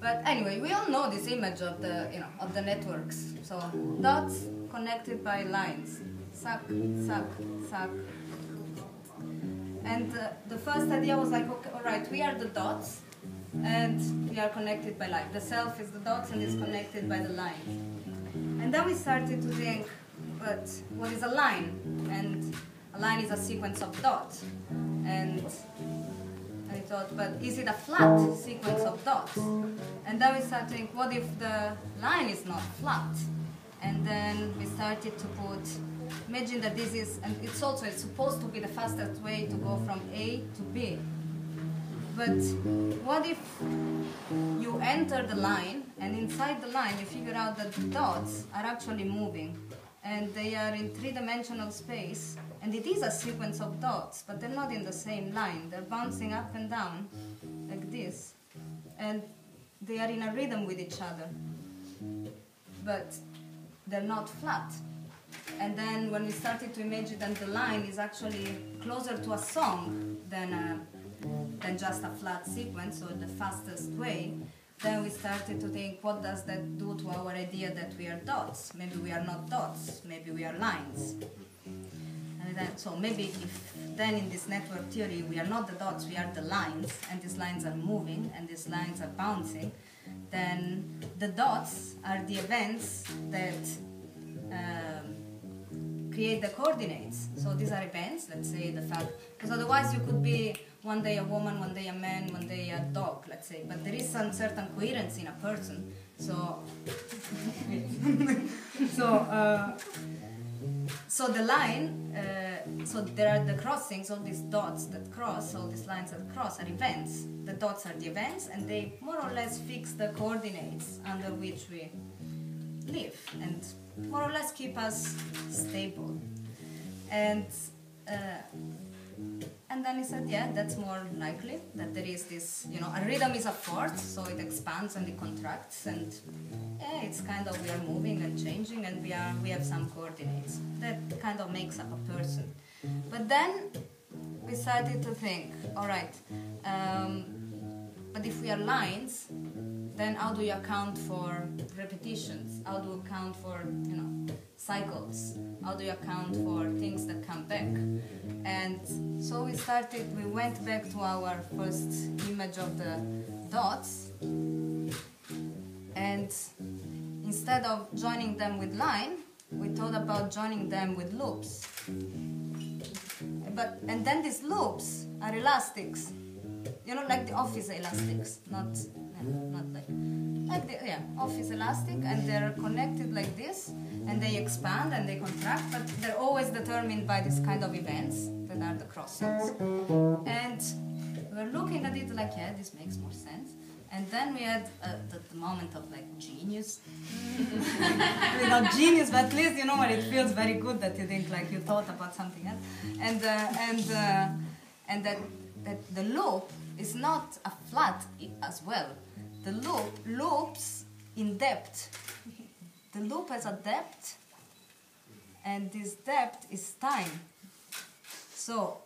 But anyway, we all know this image of the, of the networks. So dots connected by lines, suck, suck, suck. And the first idea was like, okay, all right, we are the dots, and we are connected by line. The self is the dots and is connected by the line. And then we started to think, but what is a line? And a line is a sequence of dots. And I thought, but is it a flat sequence of dots? And then we started to think, what if the line is not flat? And then we started to put, imagine that this is, and it's supposed to be the fastest way to go from A to B. But what if you enter the line, and inside the line you figure out that the dots are actually moving, and they are in three-dimensional space, and it is a sequence of dots, but they're not in the same line. They're bouncing up and down, like this, and they are in a rhythm with each other, but they're not flat. And then when we started to imagine that the line is actually closer to a song than just a flat sequence, or the fastest way, then we started to think, what does that do to our idea that we are dots? Maybe we are not dots, maybe we are lines. And then, so maybe if then in this network theory we are not the dots, we are the lines, and these lines are moving, and these lines are bouncing, then the dots are the events that create the coordinates. So these are events, let's say the fact, because otherwise you could be one day a woman, one day a man, one day a dog, let's say, but there is some certain coherence in a person. So, so the line, so there are the crossings, all these dots that cross, all these lines that cross are events. The dots are the events, and they more or less fix the coordinates under which we live, and more or less keep us stable. And then he said, yeah, that's more likely, that there is this, a rhythm is a force, so it expands and it contracts, and yeah, it's kind of, we are moving and changing, and we have some coordinates. That kind of makes up a person. But then we started to think, all right, but if we are lines, then how do you account for repetitions? How do you account for, cycles? How do you account for things that come back? And so we went back to our first image of the dots, and instead of joining them with line, we thought about joining them with loops. And then these loops are elastics, like the office elastics, not like the office elastic, and they're connected like this, and they expand and they contract, but they're always determined by this kind of events that are the crossings. And we're looking at it like, yeah, this makes more sense. And then we had the moment of like genius. Not genius, but at least where it feels very good that you think like you thought about something else. And that the loop is not a flat as well. The loop loops in depth. The loop has a depth, and this depth is time. So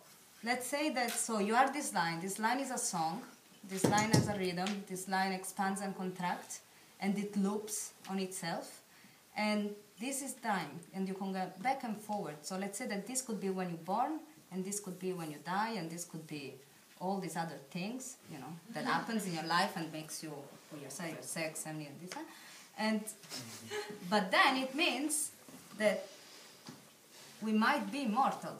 let's say that, so you are this line is a song, this line has a rhythm, this line expands and contracts, and it loops on itself, and this is time, and you can go back and forward. So let's say that this could be when you're born, and this could be when you die, and this could be all these other things, that happens in your life and makes you, or your sex, family, and this. But then it means that we might be mortal.